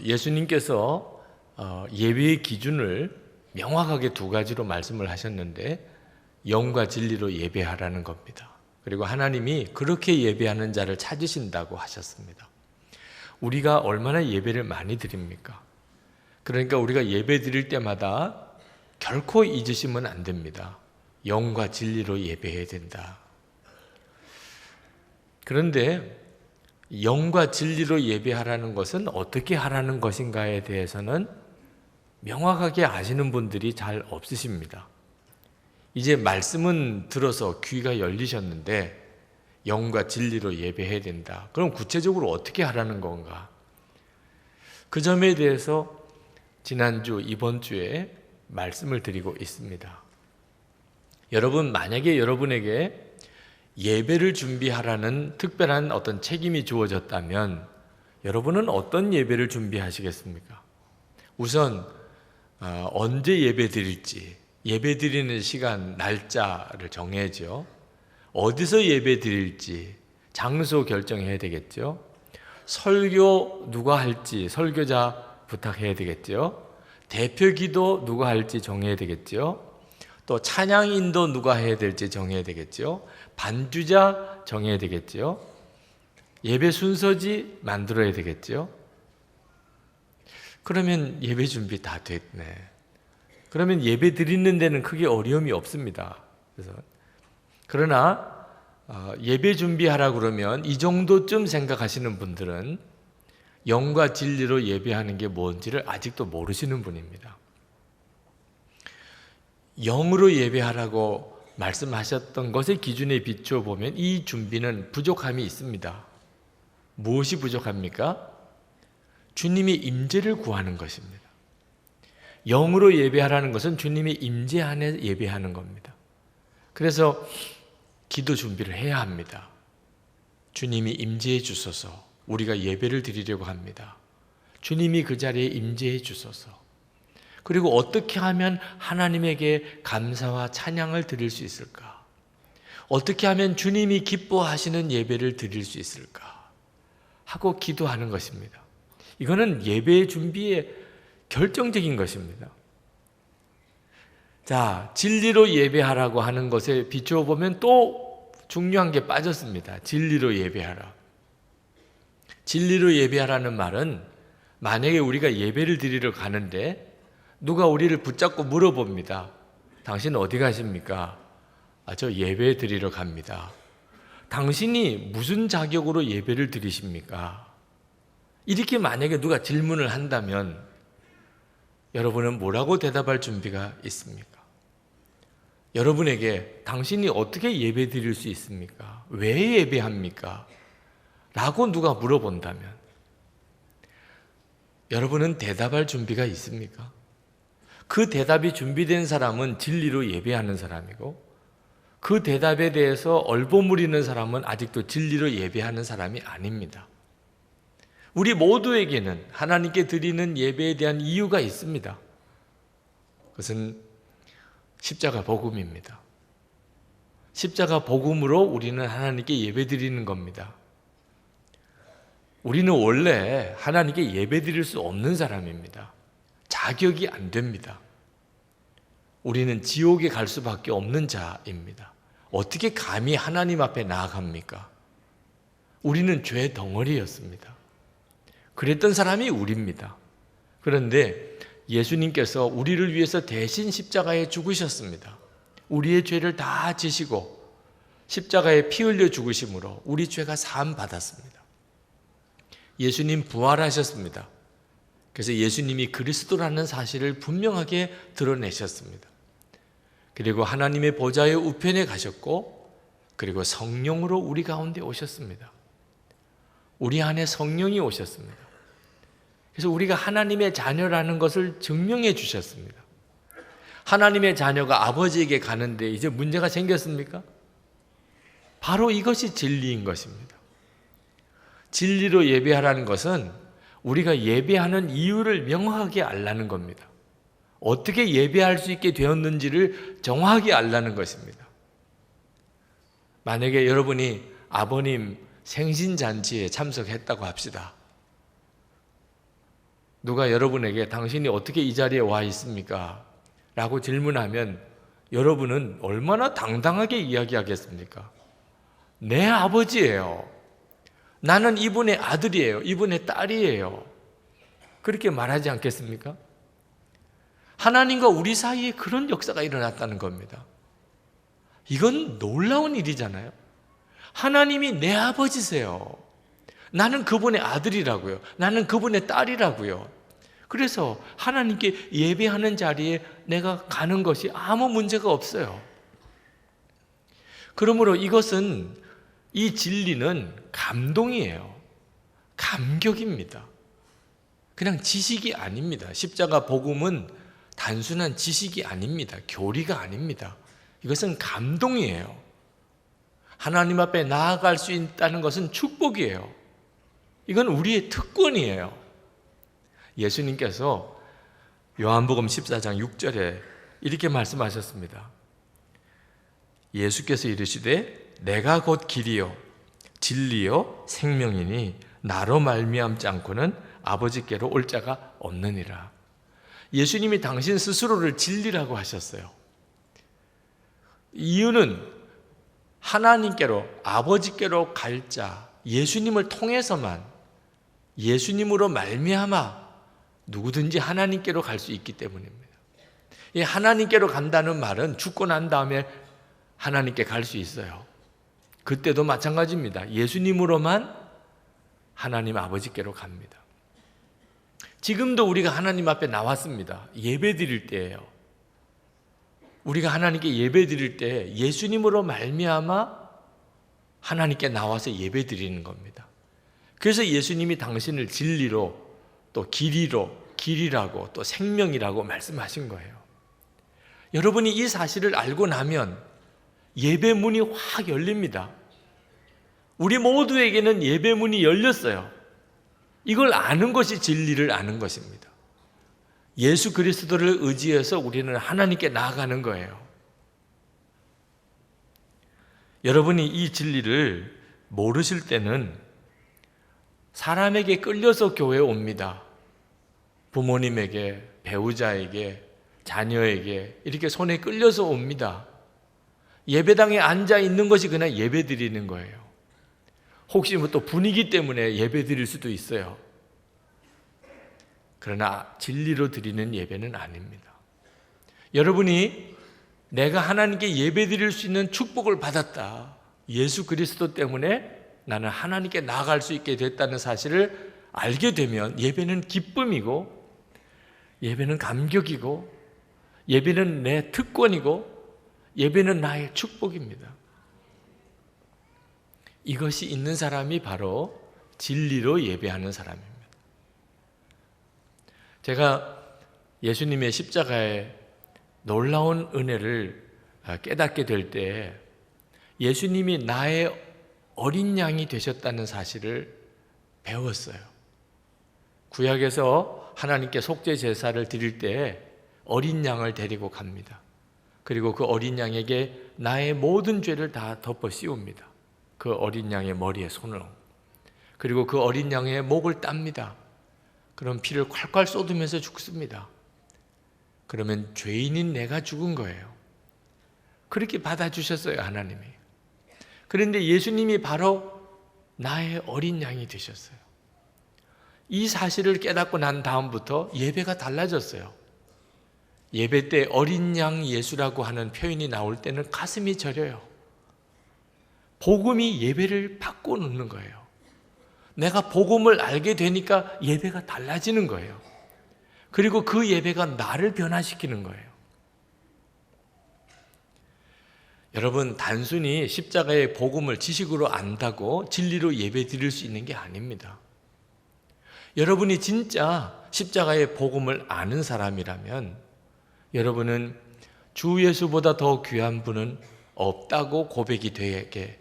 예수님께서 예배의 기준을 명확하게 두 가지로 말씀을 하셨는데 영과 진리로 예배하라는 겁니다. 그리고 하나님이 그렇게 예배하는 자를 찾으신다고 하셨습니다. 우리가 얼마나 예배를 많이 드립니까? 그러니까 우리가 예배 드릴 때마다 결코 잊으시면 안 됩니다. 영과 진리로 예배해야 된다. 그런데 영과 진리로 예배하라는 것은 어떻게 하라는 것인가에 대해서는 명확하게 아시는 분들이 잘 없으십니다. 이제 말씀은 들어서 귀가 열리셨는데 영과 진리로 예배해야 된다. 그럼 구체적으로 어떻게 하라는 건가? 그 점에 대해서 지난주, 이번 주에 말씀을 드리고 있습니다. 여러분, 만약에 여러분에게 예배를 준비하라는 특별한 어떤 책임이 주어졌다면 여러분은 어떤 예배를 준비하시겠습니까? 우선 언제 예배 드릴지, 예배 드리는 시간, 날짜를 정해야죠. 어디서 예배 드릴지 장소 결정해야 되겠죠. 설교 누가 할지 설교자 부탁해야 되겠죠. 대표 기도 누가 할지 정해야 되겠죠. 또 찬양 인도 누가 해야 될지 정해야 되겠죠. 반주자 정해야 되겠죠. 예배 순서지 만들어야 되겠죠. 그러면 예배 준비 다 됐네. 그러면 예배 드리는 데는 크게 어려움이 없습니다. 그러나 예배 준비하라 그러면 이 정도쯤 생각하시는 분들은 영과 진리로 예배하는 게 뭔지를 아직도 모르시는 분입니다. 영으로 예배하라고 말씀하셨던 것의 기준에 비추어 보면 이 준비는 부족함이 있습니다. 무엇이 부족합니까? 주님의 임재를 구하는 것입니다. 영으로 예배하라는 것은 주님의 임재 안에 예배하는 겁니다. 그래서 기도 준비를 해야 합니다. 주님이 임재해 주소서. 우리가 예배를 드리려고 합니다. 주님이 그 자리에 임재해 주소서. 그리고 어떻게 하면 하나님에게 감사와 찬양을 드릴 수 있을까? 어떻게 하면 주님이 기뻐하시는 예배를 드릴 수 있을까? 하고 기도하는 것입니다. 이거는 예배 준비의 결정적인 것입니다. 자, 진리로 예배하라고 하는 것에 비추어 보면 또 중요한 게 빠졌습니다. 진리로 예배하라. 진리로 예배하라는 말은 만약에 우리가 예배를 드리러 가는데 누가 우리를 붙잡고 물어봅니다. 당신 어디 가십니까? 저 예배 드리러 갑니다. 당신이 무슨 자격으로 예배를 드리십니까? 이렇게 만약에 누가 질문을 한다면 여러분은 뭐라고 대답할 준비가 있습니까? 여러분에게 당신이 어떻게 예배 드릴 수 있습니까? 왜 예배합니까? 라고 누가 물어본다면 여러분은 대답할 준비가 있습니까? 그 대답이 준비된 사람은 진리로 예배하는 사람이고 그 대답에 대해서 얼버무리는 사람은 아직도 진리로 예배하는 사람이 아닙니다. 우리 모두에게는 하나님께 드리는 예배에 대한 이유가 있습니다. 그것은 십자가 복음입니다. 십자가 복음으로 우리는 하나님께 예배 드리는 겁니다. 우리는 원래 하나님께 예배 드릴 수 없는 사람입니다. 자격이 안 됩니다. 우리는 지옥에 갈 수밖에 없는 자입니다. 어떻게 감히 하나님 앞에 나아갑니까? 우리는 죄 덩어리였습니다. 그랬던 사람이 우리입니다. 그런데 예수님께서 우리를 위해서 대신 십자가에 죽으셨습니다. 우리의 죄를 다 지시고 십자가에 피 흘려 죽으심으로 우리 죄가 사함 받았습니다. 예수님 부활하셨습니다. 그래서 예수님이 그리스도라는 사실을 분명하게 드러내셨습니다. 그리고 하나님의 보좌의 우편에 가셨고 그리고 성령으로 우리 가운데 오셨습니다. 우리 안에 성령이 오셨습니다. 그래서 우리가 하나님의 자녀라는 것을 증명해 주셨습니다. 하나님의 자녀가 아버지에게 가는데 이제 문제가 생겼습니까? 바로 이것이 진리인 것입니다. 진리로 예배하라는 것은 우리가 예배하는 이유를 명확하게 알라는 겁니다. 어떻게 예배할 수 있게 되었는지를 정확하게 알라는 것입니다. 만약에 여러분이 아버님 생신잔치에 참석했다고 합시다. 누가 여러분에게 당신이 어떻게 이 자리에 와 있습니까? 라고 질문하면 여러분은 얼마나 당당하게 이야기하겠습니까? 내 아버지예요. 나는 이분의 아들이에요. 이분의 딸이에요. 그렇게 말하지 않겠습니까? 하나님과 우리 사이에 그런 역사가 일어났다는 겁니다. 이건 놀라운 일이잖아요. 하나님이 내 아버지세요. 나는 그분의 아들이라고요. 나는 그분의 딸이라고요. 그래서 하나님께 예배하는 자리에 내가 가는 것이 아무 문제가 없어요. 그러므로 이 진리는 감동이에요. 감격입니다. 그냥 지식이 아닙니다. 십자가 복음은 단순한 지식이 아닙니다. 교리가 아닙니다. 이것은 감동이에요. 하나님 앞에 나아갈 수 있다는 것은 축복이에요. 이건 우리의 특권이에요. 예수님께서 요한복음 14장 6절에 이렇게 말씀하셨습니다. 예수께서 이르시되 내가 곧 길이요 진리요 생명이니 나로 말미암지 않고는 아버지께로 올 자가 없느니라. 예수님이 당신 스스로를 진리라고 하셨어요. 이유는 하나님께로 아버지께로 갈 자 예수님을 통해서만 예수님으로 말미암아 누구든지 하나님께로 갈 수 있기 때문입니다. 이 하나님께로 간다는 말은 죽고 난 다음에 하나님께 갈 수 있어요. 그때도 마찬가지입니다. 예수님으로만 하나님 아버지께로 갑니다. 지금도 우리가 하나님 앞에 나왔습니다. 예배 드릴 때예요. 우리가 하나님께 예배 드릴 때 예수님으로 말미암아 하나님께 나와서 예배 드리는 겁니다. 그래서 예수님이 당신을 진리로 또 길이라고 또 생명이라고 말씀하신 거예요. 여러분이 이 사실을 알고 나면 예배 문이 확 열립니다. 우리 모두에게는 예배 문이 열렸어요. 이걸 아는 것이 진리를 아는 것입니다. 예수 그리스도를 의지해서 우리는 하나님께 나아가는 거예요. 여러분이 이 진리를 모르실 때는 사람에게 끌려서 교회에 옵니다. 부모님에게, 배우자에게, 자녀에게 이렇게 손에 끌려서 옵니다. 예배당에 앉아 있는 것이 그냥 예배 드리는 거예요. 혹시 또 분위기 때문에 예배 드릴 수도 있어요. 그러나 진리로 드리는 예배는 아닙니다. 여러분이 내가 하나님께 예배 드릴 수 있는 축복을 받았다. 예수 그리스도 때문에 나는 하나님께 나아갈 수 있게 됐다는 사실을 알게 되면 예배는 기쁨이고 예배는 감격이고 예배는 내 특권이고 예배는 나의 축복입니다. 이것이 있는 사람이 바로 진리로 예배하는 사람입니다. 제가 예수님의 십자가의 놀라운 은혜를 깨닫게 될 때 예수님이 나의 어린 양이 되셨다는 사실을 배웠어요. 구약에서 하나님께 속죄 제사를 드릴 때 어린 양을 데리고 갑니다. 그리고 그 어린 양에게 나의 모든 죄를 다 덮어 씌웁니다. 그 어린 양의 머리에 손을 얹고 그리고 그 어린 양의 목을 땁니다. 그럼 피를 콸콸 쏟으면서 죽습니다. 그러면 죄인인 내가 죽은 거예요. 그렇게 받아주셨어요, 하나님이. 그런데 예수님이 바로 나의 어린 양이 되셨어요. 이 사실을 깨닫고 난 다음부터 예배가 달라졌어요. 예배 때 어린 양 예수라고 하는 표현이 나올 때는 가슴이 저려요. 복음이 예배를 바꿔놓는 거예요. 내가 복음을 알게 되니까 예배가 달라지는 거예요. 그리고 그 예배가 나를 변화시키는 거예요. 여러분, 단순히 십자가의 복음을 지식으로 안다고 진리로 예배 드릴 수 있는 게 아닙니다. 여러분이 진짜 십자가의 복음을 아는 사람이라면 여러분은 주 예수보다 더 귀한 분은 없다고 고백이 되게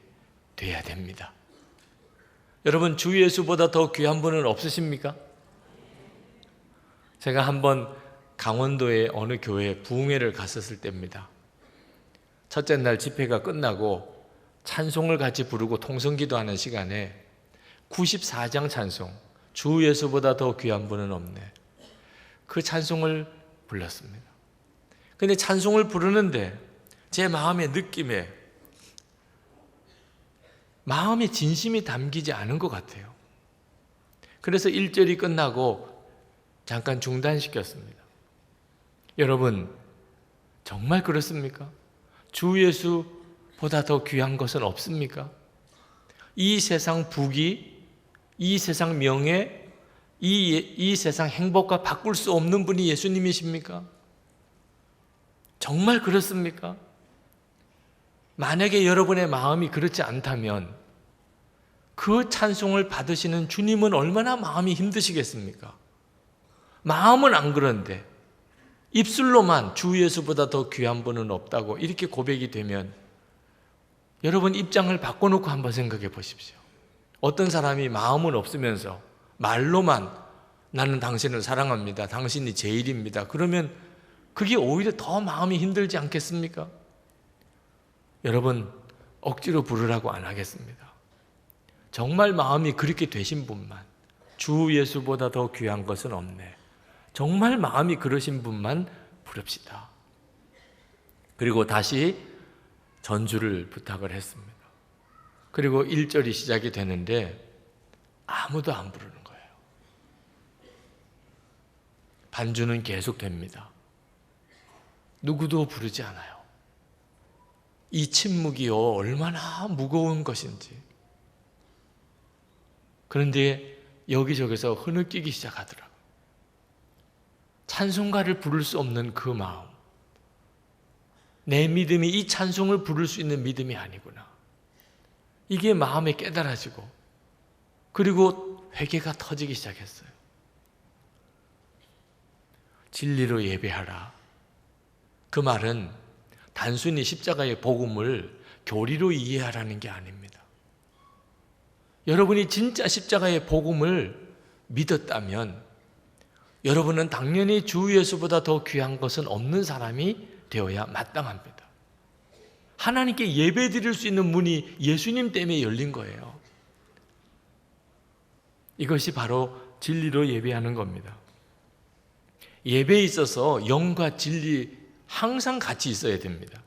돼야 됩니다. 여러분, 주 예수보다 더 귀한 분은 없으십니까? 제가 한번 강원도의 어느 교회에 부흥회를 갔었을 때입니다. 첫째 날 집회가 끝나고 찬송을 같이 부르고 통성기도하는 시간에 94장 찬송, 주 예수보다 더 귀한 분은 없네. 그 찬송을 불렀습니다. 근데 찬송을 부르는데 제 마음의 느낌에 마음의 진심이 담기지 않은 것 같아요. 그래서 1절이 끝나고 잠깐 중단시켰습니다. 여러분, 정말 그렇습니까? 주 예수보다 더 귀한 것은 없습니까? 이 세상 부귀, 이 세상 명예, 이 세상 행복과 바꿀 수 없는 분이 예수님이십니까? 정말 그렇습니까? 만약에 여러분의 마음이 그렇지 않다면 그 찬송을 받으시는 주님은 얼마나 마음이 힘드시겠습니까? 마음은 안 그런데 입술로만 주 예수보다 더 귀한 분은 없다고 이렇게 고백이 되면 여러분 입장을 바꿔놓고 한번 생각해 보십시오. 어떤 사람이 마음은 없으면서 말로만 나는 당신을 사랑합니다. 당신이 제일입니다. 그러면 그게 오히려 더 마음이 힘들지 않겠습니까? 여러분, 억지로 부르라고 안 하겠습니다. 정말 마음이 그렇게 되신 분만, 주 예수보다 더 귀한 것은 없네, 정말 마음이 그러신 분만 부릅시다. 그리고 다시 전주를 부탁을 했습니다. 그리고 1절이 시작이 되는데 아무도 안 부르는 거예요. 반주는 계속 됩니다. 누구도 부르지 않아요. 이 침묵이요, 얼마나 무거운 것인지. 그런데 여기저기서 흐느끼기 시작하더라고요. 찬송가를 부를 수 없는 그 마음. 내 믿음이 이 찬송을 부를 수 있는 믿음이 아니구나. 이게 마음에 깨달아지고, 그리고 회개가 터지기 시작했어요. 진리로 예배하라. 그 말은 단순히 십자가의 복음을 교리로 이해하라는 게 아닙니다. 여러분이 진짜 십자가의 복음을 믿었다면 여러분은 당연히 주 예수보다 더 귀한 것은 없는 사람이 되어야 마땅합니다. 하나님께 예배 드릴 수 있는 문이 예수님 때문에 열린 거예요. 이것이 바로 진리로 예배하는 겁니다. 예배에 있어서 영과 진리 항상 같이 있어야 됩니다.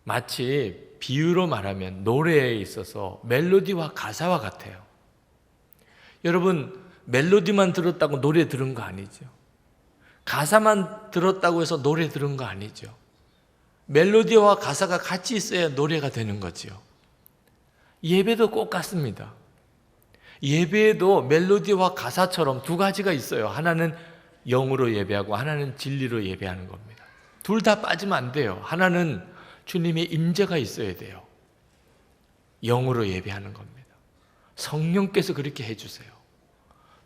마치 비유로 말하면 노래에 있어서 멜로디와 가사와 같아요. 여러분, 멜로디만 들었다고 노래 들은 거 아니죠. 가사만 들었다고 해서 노래 들은 거 아니죠. 멜로디와 가사가 같이 있어야 노래가 되는 거죠. 예배도 꼭 같습니다. 예배에도 멜로디와 가사처럼 두 가지가 있어요. 하나는 영으로 예배하고 하나는 진리로 예배하는 겁니다. 둘 다 빠지면 안 돼요. 하나는 주님의 임재가 있어야 돼요. 영으로 예배하는 겁니다. 성령께서 그렇게 해주세요.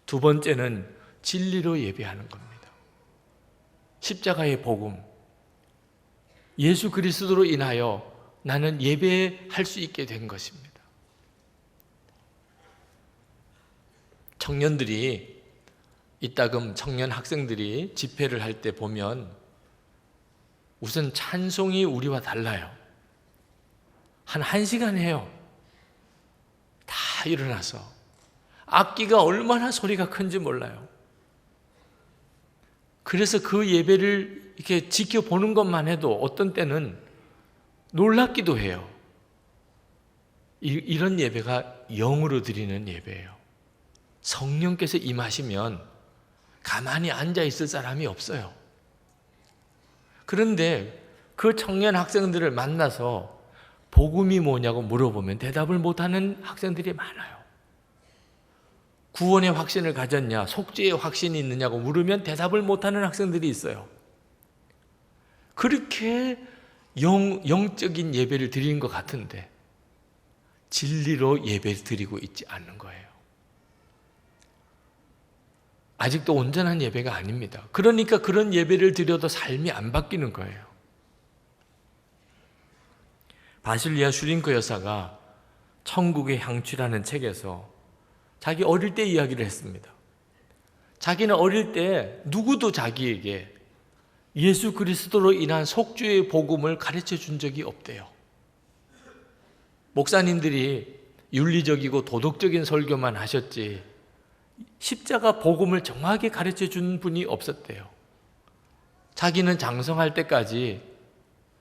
두 번째는 진리로 예배하는 겁니다. 십자가의 복음, 예수 그리스도로 인하여 나는 예배할 수 있게 된 것입니다. 청년들이 이따금 청년 학생들이 집회를 할 때 보면 우선 찬송이 우리와 달라요. 한 1시간 해요. 다 일어나서. 악기가 얼마나 소리가 큰지 몰라요. 그래서 그 예배를 이렇게 지켜보는 것만 해도 어떤 때는 놀랍기도 해요. 이런 예배가 영으로 드리는 예배예요. 성령께서 임하시면 가만히 앉아 있을 사람이 없어요. 그런데 그 청년 학생들을 만나서 복음이 뭐냐고 물어보면 대답을 못하는 학생들이 많아요. 구원의 확신을 가졌냐, 속죄의 확신이 있느냐고 물으면 대답을 못하는 학생들이 있어요. 그렇게 영적인 예배를 드리는 것 같은데 진리로 예배를 드리고 있지 않는 거예요. 아직도 온전한 예배가 아닙니다. 그러니까 그런 예배를 드려도 삶이 안 바뀌는 거예요. 바실리아 슈링크 여사가 천국의 향취라는 책에서 자기 어릴 때 이야기를 했습니다. 자기는 어릴 때 누구도 자기에게 예수 그리스도로 인한 속죄의 복음을 가르쳐 준 적이 없대요. 목사님들이 윤리적이고 도덕적인 설교만 하셨지 십자가 복음을 정확하게 가르쳐 준 분이 없었대요. 자기는 장성할 때까지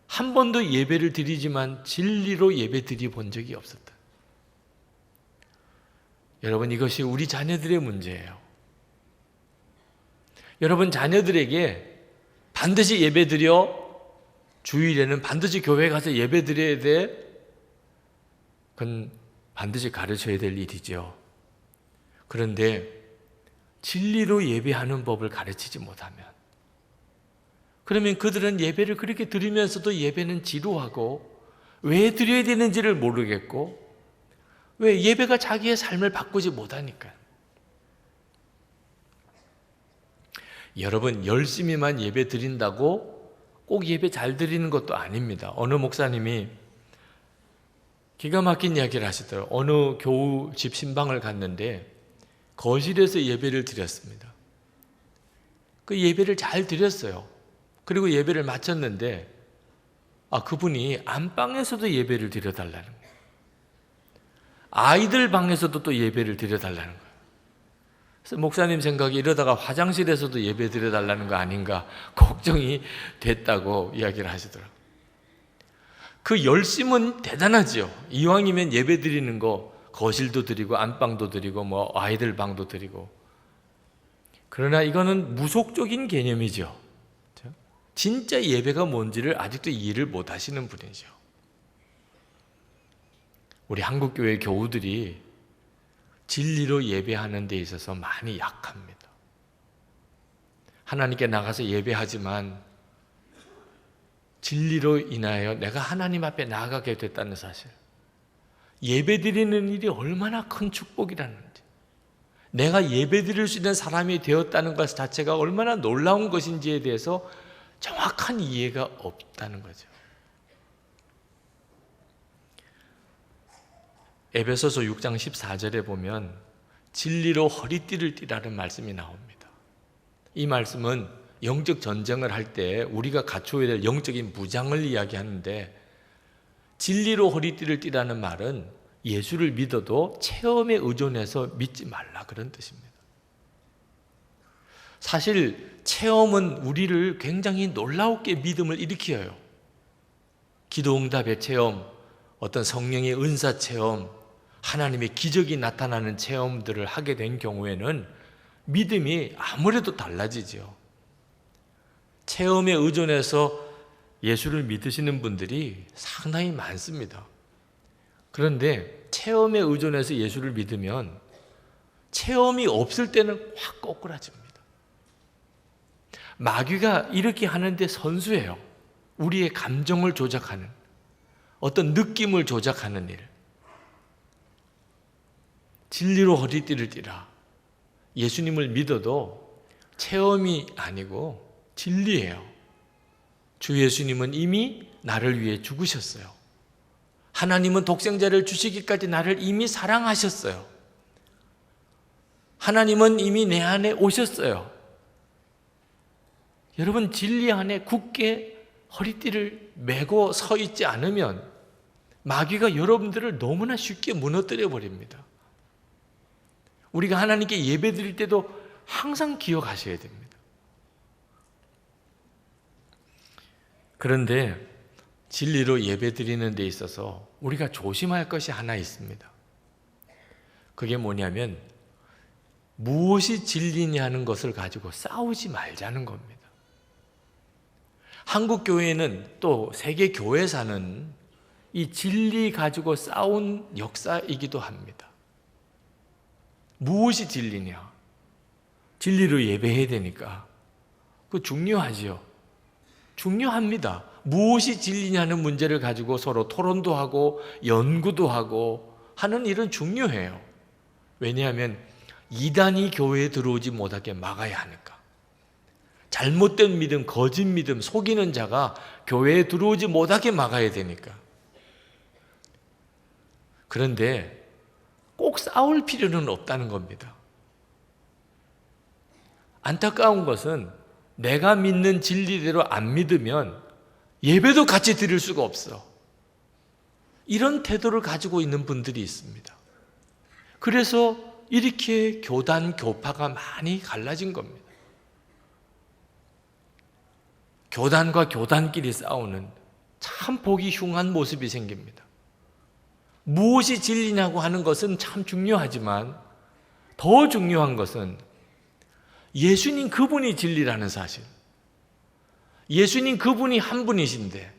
한 번도 예배를 드리지만 진리로 예배 드려 본 적이 없었다. 여러분, 이것이 우리 자녀들의 문제예요. 여러분, 자녀들에게 반드시 예배 드려, 주일에는 반드시 교회 가서 예배 드려야 돼. 그건 반드시 가르쳐야 될 일이죠. 그런데 진리로 예배하는 법을 가르치지 못하면, 그러면 그들은 예배를 그렇게 드리면서도 예배는 지루하고 왜 드려야 되는지를 모르겠고, 왜 예배가 자기의 삶을 바꾸지 못하니까. 여러분, 열심히만 예배 드린다고 꼭 예배 잘 드리는 것도 아닙니다. 어느 목사님이 기가 막힌 이야기를 하시더라고요. 어느 교우 집 신방을 갔는데 거실에서 예배를 드렸습니다. 그 예배를 잘 드렸어요. 그리고 예배를 마쳤는데 그분이 안방에서도 예배를 드려달라는 거예요. 아이들 방에서도 또 예배를 드려달라는 거예요. 그래서 목사님 생각에 이러다가 화장실에서도 예배 드려달라는 거 아닌가 걱정이 됐다고 이야기를 하시더라고요. 그 열심은 대단하지요. 이왕이면 예배 드리는 거 거실도 드리고 안방도 드리고 뭐 아이들 방도 드리고. 그러나 이거는 무속적인 개념이죠. 진짜 예배가 뭔지를 아직도 이해를 못 하시는 분이죠. 우리 한국교회 교우들이 진리로 예배하는 데 있어서 많이 약합니다. 하나님께 나가서 예배하지만 진리로 인하여 내가 하나님 앞에 나아가게 됐다는 사실, 예배 드리는 일이 얼마나 큰 축복이라는지, 내가 예배 드릴 수 있는 사람이 되었다는 것 자체가 얼마나 놀라운 것인지에 대해서 정확한 이해가 없다는 거죠. 에베소서 6장 14절에 보면 진리로 허리띠를 띠라는 말씀이 나옵니다. 이 말씀은 영적 전쟁을 할 때 우리가 갖춰야 될 영적인 무장을 이야기하는데, 진리로 허리띠를 띠라는 말은 예수를 믿어도 체험에 의존해서 믿지 말라, 그런 뜻입니다. 사실 체험은 우리를 굉장히 놀라우게 믿음을 일으켜요. 기도응답의 체험, 어떤 성령의 은사 체험, 하나님의 기적이 나타나는 체험들을 하게 된 경우에는 믿음이 아무래도 달라지죠. 체험에 의존해서 예수를 믿으시는 분들이 상당히 많습니다. 그런데 체험에 의존해서 예수를 믿으면 체험이 없을 때는 확 꼬꾸라집니다. 마귀가 이렇게 하는데 선수예요. 우리의 감정을 조작하는, 어떤 느낌을 조작하는 일. 진리로 허리띠를 띠라. 예수님을 믿어도 체험이 아니고 진리예요. 주 예수님은 이미 나를 위해 죽으셨어요. 하나님은 독생자를 주시기까지 나를 이미 사랑하셨어요. 하나님은 이미 내 안에 오셨어요. 여러분, 진리 안에 굳게 허리띠를 메고 서 있지 않으면 마귀가 여러분들을 너무나 쉽게 무너뜨려 버립니다. 우리가 하나님께 예배 드릴 때도 항상 기억하셔야 됩니다. 그런데 진리로 예배 드리는 데 있어서 우리가 조심할 것이 하나 있습니다. 그게 뭐냐면 무엇이 진리냐는 것을 가지고 싸우지 말자는 겁니다. 한국 교회는 또 세계 교회사는 이 진리 가지고 싸운 역사이기도 합니다. 무엇이 진리냐? 진리로 예배해야 되니까. 그거 중요하지요. 중요합니다. 무엇이 진리냐는 문제를 가지고 서로 토론도 하고 연구도 하고 하는 일은 중요해요. 왜냐하면 이단이 교회에 들어오지 못하게 막아야 하니까. 잘못된 믿음, 거짓 믿음, 속이는 자가 교회에 들어오지 못하게 막아야 되니까. 그런데 꼭 싸울 필요는 없다는 겁니다. 안타까운 것은 내가 믿는 진리대로 안 믿으면 예배도 같이 드릴 수가 없어. 이런 태도를 가지고 있는 분들이 있습니다. 그래서 이렇게 교단, 교파가 많이 갈라진 겁니다. 교단과 교단끼리 싸우는 참 보기 흉한 모습이 생깁니다. 무엇이 진리냐고 하는 것은 참 중요하지만 더 중요한 것은 예수님 그분이 진리라는 사실. 예수님 그분이 한 분이신데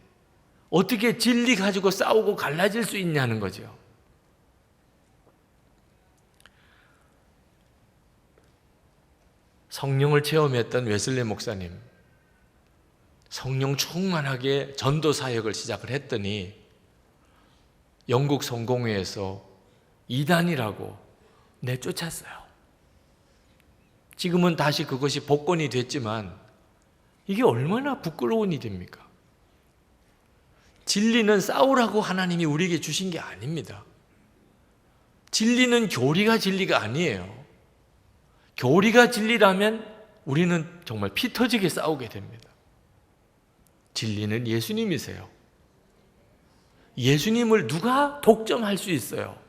어떻게 진리 가지고 싸우고 갈라질 수 있냐는 거죠. 성령을 체험했던 웨슬리 목사님, 성령 충만하게 전도 사역을 시작을 했더니 영국 성공회에서 이단이라고 내쫓았어요. 지금은 다시 그것이 복권이 됐지만 이게 얼마나 부끄러운 일입니까? 진리는 싸우라고 하나님이 우리에게 주신 게 아닙니다. 진리는 교리가 진리가 아니에요. 교리가 진리라면 우리는 정말 피 터지게 싸우게 됩니다. 진리는 예수님이세요. 예수님을 누가 독점할 수 있어요?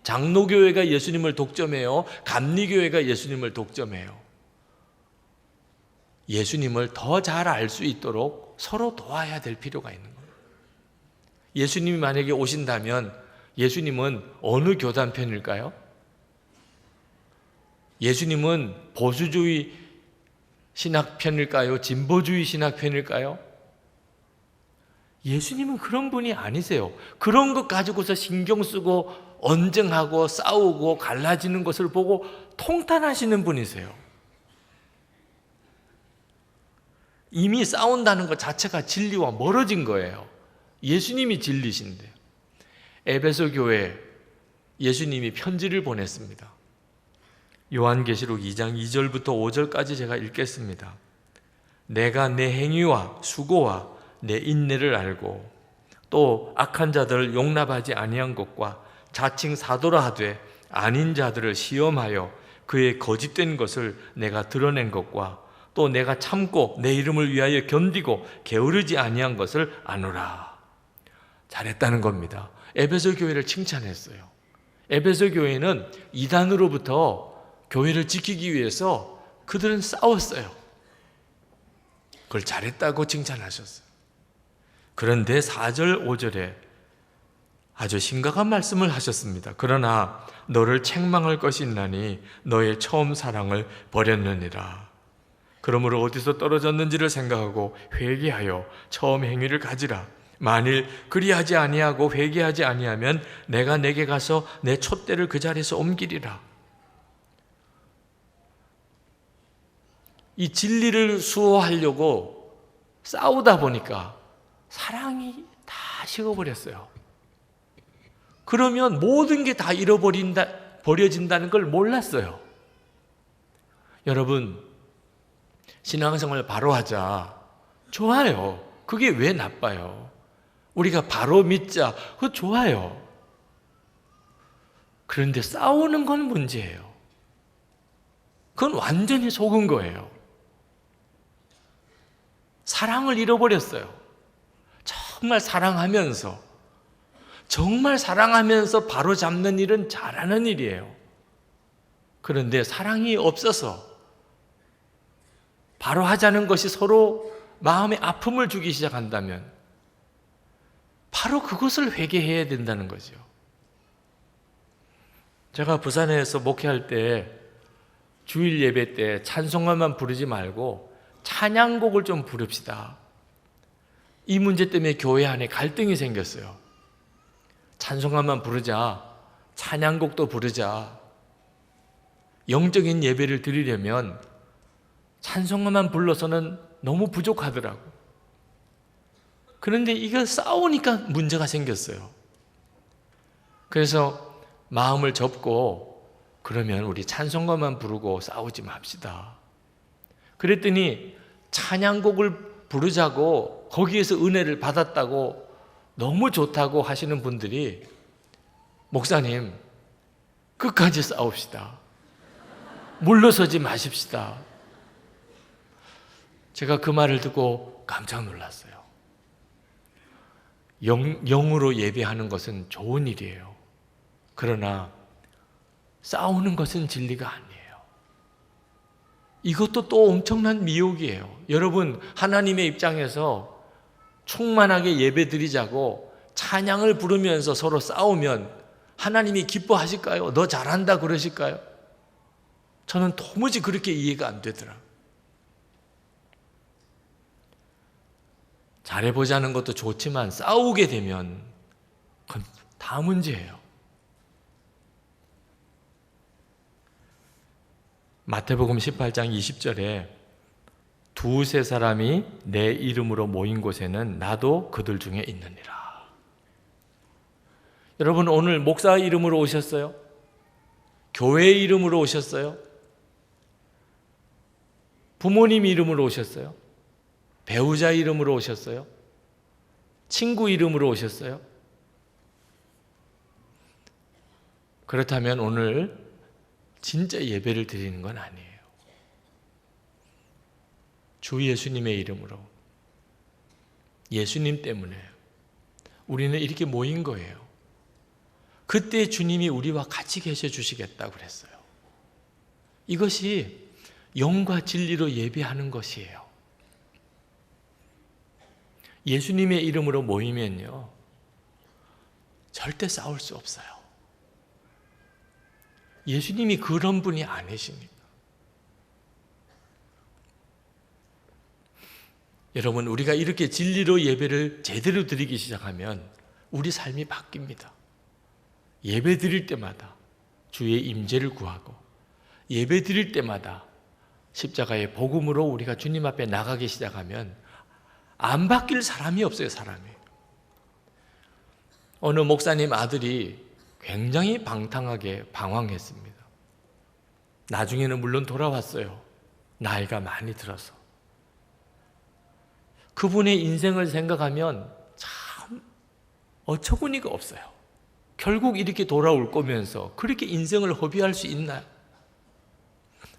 장로교회가 예수님을 독점해요? 감리교회가 예수님을 독점해요? 예수님을 더 잘 알 수 있도록 서로 도와야 될 필요가 있는 겁니다. 예수님이 만약에 오신다면 예수님은 어느 교단 편일까요? 예수님은 보수주의 신학 편일까요? 진보주의 신학 편일까요? 예수님은 그런 분이 아니세요. 그런 것 가지고서 신경 쓰고 언쟁하고 싸우고 갈라지는 것을 보고 통탄하시는 분이세요. 이미 싸운다는 것 자체가 진리와 멀어진 거예요. 예수님이 진리신데. 에베소 교회에 예수님이 편지를 보냈습니다. 요한계시록 2장 2절부터 5절까지 제가 읽겠습니다. 내가 내 행위와 수고와 내 인내를 알고 또 악한 자들을 용납하지 아니한 것과 자칭 사도라 하되 아닌 자들을 시험하여 그의 거짓된 것을 내가 드러낸 것과 또 내가 참고 내 이름을 위하여 견디고 게으르지 아니한 것을 아노라. 잘했다는 겁니다. 에베소 교회를 칭찬했어요. 에베소 교회는 이단으로부터 교회를 지키기 위해서 그들은 싸웠어요. 그걸 잘했다고 칭찬하셨어요. 그런데 4절, 5절에 아주 심각한 말씀을 하셨습니다. 그러나 너를 책망할 것이 있나니 너의 처음 사랑을 버렸느니라. 그러므로 어디서 떨어졌는지를 생각하고 회개하여 처음 행위를 가지라. 만일 그리하지 아니하고 회개하지 아니하면 내가 내게 가서 내 촛대를 그 자리에서 옮기리라. 이 진리를 수호하려고 싸우다 보니까 사랑이 다 식어버렸어요. 그러면 모든 게 다 버려진다는 걸 몰랐어요. 여러분, 신앙생활 바로 하자. 좋아요. 그게 왜 나빠요? 우리가 바로 믿자. 그거 좋아요. 그런데 싸우는 건 문제예요. 그건 완전히 속은 거예요. 사랑을 잃어버렸어요. 정말 사랑하면서 바로 잡는 일은 잘하는 일이에요. 그런데 사랑이 없어서 바로 하자는 것이 서로 마음에 아픔을 주기 시작한다면 바로 그것을 회개해야 된다는 거죠. 제가 부산에서 목회할 때 주일 예배 때 찬송가만 부르지 말고 찬양곡을 좀 부릅시다. 이 문제 때문에 교회 안에 갈등이 생겼어요. 찬송가만 부르자, 찬양곡도 부르자. 영적인 예배를 드리려면 찬송가만 불러서는 너무 부족하더라고. 그런데 이거 싸우니까 문제가 생겼어요. 그래서 마음을 접고 그러면 우리 찬송가만 부르고 싸우지 맙시다. 그랬더니 찬양곡을 부르자고 거기에서 은혜를 받았다고 너무 좋다고 하시는 분들이 목사님 끝까지 싸웁시다. 물러서지 마십시다. 제가 그 말을 듣고 깜짝 놀랐어요. 영으로 예배하는 것은 좋은 일이에요. 그러나 싸우는 것은 진리가 아니에요. 이것도 또 엄청난 미혹이에요. 여러분, 하나님의 입장에서 충만하게 예배드리자고 찬양을 부르면서 서로 싸우면 하나님이 기뻐하실까요? 너 잘한다 그러실까요? 저는 도무지 그렇게 이해가 안 되더라고요. 잘해보자는 것도 좋지만 싸우게 되면 그건 다 문제예요. 마태복음 18장 20절에 두세 사람이 내 이름으로 모인 곳에는 나도 그들 중에 있느니라. 여러분, 오늘 목사 이름으로 오셨어요? 교회 이름으로 오셨어요? 부모님 이름으로 오셨어요? 배우자 이름으로 오셨어요? 친구 이름으로 오셨어요? 그렇다면 오늘 진짜 예배를 드리는 건 아니에요. 주 예수님의 이름으로, 예수님 때문에 우리는 이렇게 모인 거예요. 그때 주님이 우리와 같이 계셔 주시겠다고 그랬어요. 이것이 영과 진리로 예배하는 것이에요. 예수님의 이름으로 모이면요, 절대 싸울 수 없어요. 예수님이 그런 분이 아니십니까? 여러분, 우리가 이렇게 진리로 예배를 제대로 드리기 시작하면 우리 삶이 바뀝니다. 예배 드릴 때마다 주의 임재를 구하고, 예배 드릴 때마다 십자가의 복음으로 우리가 주님 앞에 나가기 시작하면 안 바뀔 사람이 없어요, 사람이. 어느 목사님 아들이 굉장히 방탕하게 방황했습니다. 나중에는 물론 돌아왔어요. 나이가 많이 들어서. 그분의 인생을 생각하면 참 어처구니가 없어요. 결국 이렇게 돌아올 거면서 그렇게 인생을 허비할 수 있나요?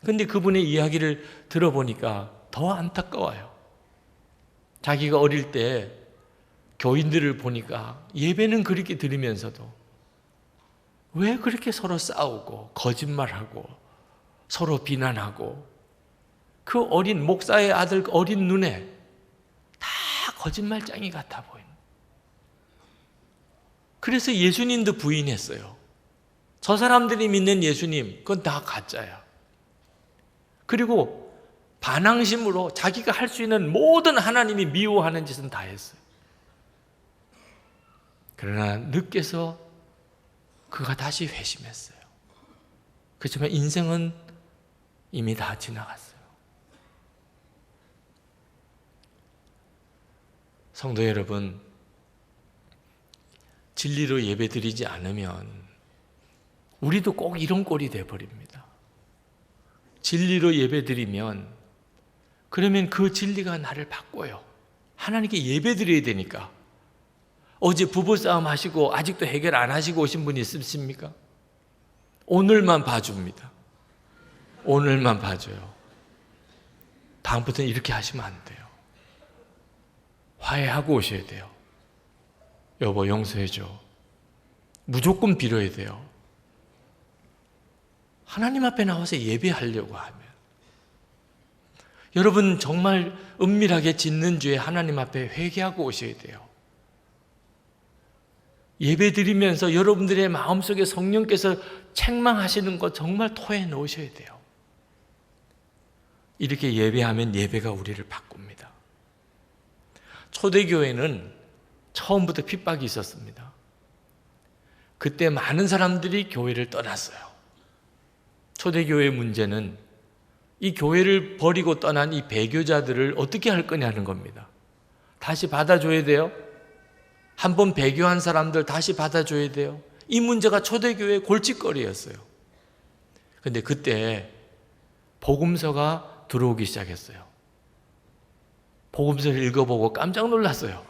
근데 그분의 이야기를 들어보니까 더 안타까워요. 자기가 어릴 때 교인들을 보니까 예배는 그렇게 드리면서도 왜 그렇게 서로 싸우고 거짓말하고 서로 비난하고, 그 어린 목사의 아들 어린 눈에 다 거짓말장이 같아 보이는. 그래서 예수님도 부인했어요. 저 사람들이 믿는 예수님, 그건 다 가짜야. 그리고 반항심으로 자기가 할 수 있는 모든 하나님이 미워하는 짓은 다 했어요. 그러나 늦게서 그가 다시 회심했어요. 그렇지만 인생은 이미 다 지나갔어요. 성도 여러분, 진리로 예배드리지 않으면 우리도 꼭 이런 꼴이 되어버립니다. 진리로 예배드리면, 그러면 그 진리가 나를 바꿔요. 하나님께 예배드려야 되니까. 어제 부부싸움 하시고 아직도 해결 안 하시고 오신 분이 있으십니까? 오늘만 봐줍니다. 오늘만 봐줘요. 다음부터는 이렇게 하시면 안 돼요. 화해하고 오셔야 돼요. 여보, 용서해줘. 무조건 빌어야 돼요. 하나님 앞에 나와서 예배하려고 하면. 여러분, 정말 은밀하게 짓는 죄 하나님 앞에 회개하고 오셔야 돼요. 예배 드리면서 여러분들의 마음속에 성령께서 책망하시는 것 정말 토해 놓으셔야 돼요. 이렇게 예배하면 예배가 우리를 바꿉니다. 초대교회는 처음부터 핍박이 있었습니다. 그때 많은 사람들이 교회를 떠났어요. 초대교회의 문제는 이 교회를 버리고 떠난 이 배교자들을 어떻게 할 거냐는 겁니다. 다시 받아줘야 돼요. 한번 배교한 사람들 다시 받아줘야 돼요. 이 문제가 초대교회의 골칫거리였어요. 그런데 그때 복음서가 들어오기 시작했어요. 복음서를 읽어보고 깜짝 놀랐어요.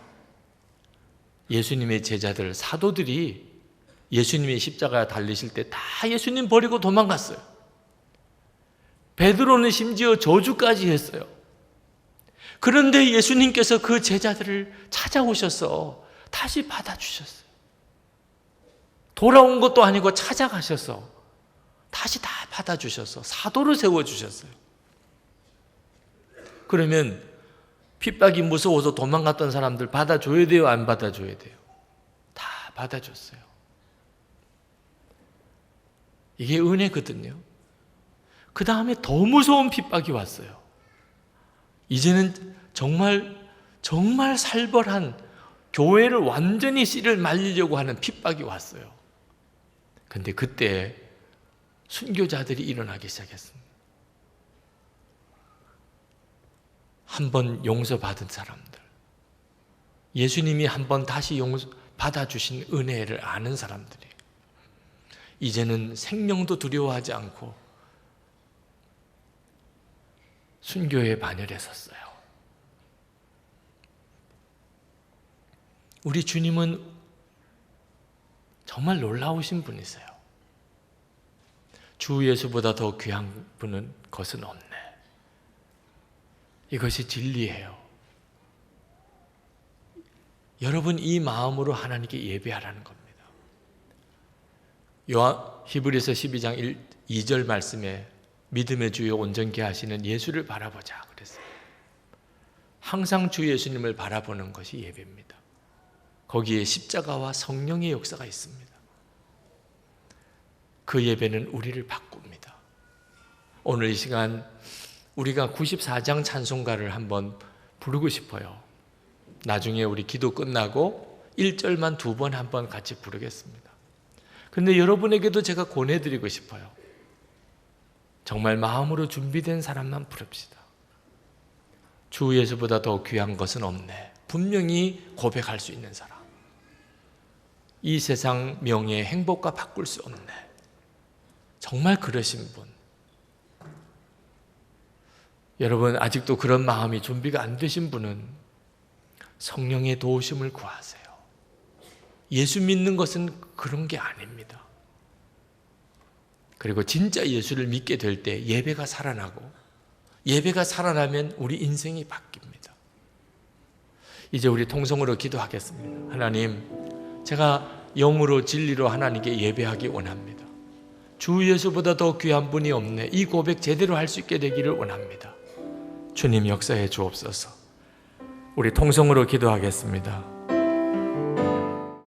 예수님의 제자들, 사도들이 예수님의 십자가에 달리실 때 다 예수님 버리고 도망갔어요. 베드로는 심지어 저주까지 했어요. 그런데 예수님께서 그 제자들을 찾아오셔서 다시 받아주셨어요. 돌아온 것도 아니고 찾아가셔서 다시 다 받아주셔서 사도로 세워주셨어요. 그러면 핍박이 무서워서 도망갔던 사람들 받아줘야 돼요? 안 받아줘야 돼요? 다 받아줬어요. 이게 은혜거든요. 그 다음에 더 무서운 핍박이 왔어요. 이제는 정말 살벌한, 교회를 완전히 씨를 말리려고 하는 핍박이 왔어요. 근데 그때 순교자들이 일어나기 시작했습니다. 한 번 용서받은 사람들, 예수님이 한 번 다시 받아주신 은혜를 아는 사람들이 이제는 생명도 두려워하지 않고 순교의 반열에 섰어요. 우리 주님은 정말 놀라우신 분이세요. 주 예수보다 더 귀한 분은 것은 없네. 이것이 진리예요. 여러분, 이 마음으로 하나님께 예배하라는 겁니다. 히브리서 12장 2절 말씀에 믿음의 주여 온전케 하시는 예수를 바라보자 그랬어요. 항상 주 예수님을 바라보는 것이 예배입니다. 거기에 십자가와 성령의 역사가 있습니다. 그 예배는 우리를 바꿉니다. 오늘 이 시간 우리가 94장 찬송가를 한번 부르고 싶어요. 나중에 우리 기도 끝나고 1절만 2번 한번 같이 부르겠습니다. 근데 여러분에게도 제가 권해드리고 싶어요. 정말 마음으로 준비된 사람만 부릅시다. 주 예수보다 더 귀한 것은 없네. 분명히 고백할 수 있는 사람. 이 세상 명예 행복과 바꿀 수 없네. 정말 그러신 분. 여러분, 아직도 그런 마음이 준비가 안 되신 분은 성령의 도우심을 구하세요. 예수 믿는 것은 그런 게 아닙니다. 그리고 진짜 예수를 믿게 될 때 예배가 살아나고, 예배가 살아나면 우리 인생이 바뀝니다. 이제 우리 통성으로 기도하겠습니다. 하나님, 제가 영으로 진리로 하나님께 예배하기 원합니다. 주 예수보다 더 귀한 분이 없네. 이 고백 제대로 할 수 있게 되기를 원합니다. 주님 역사해 주옵소서. 우리 통성으로 기도하겠습니다.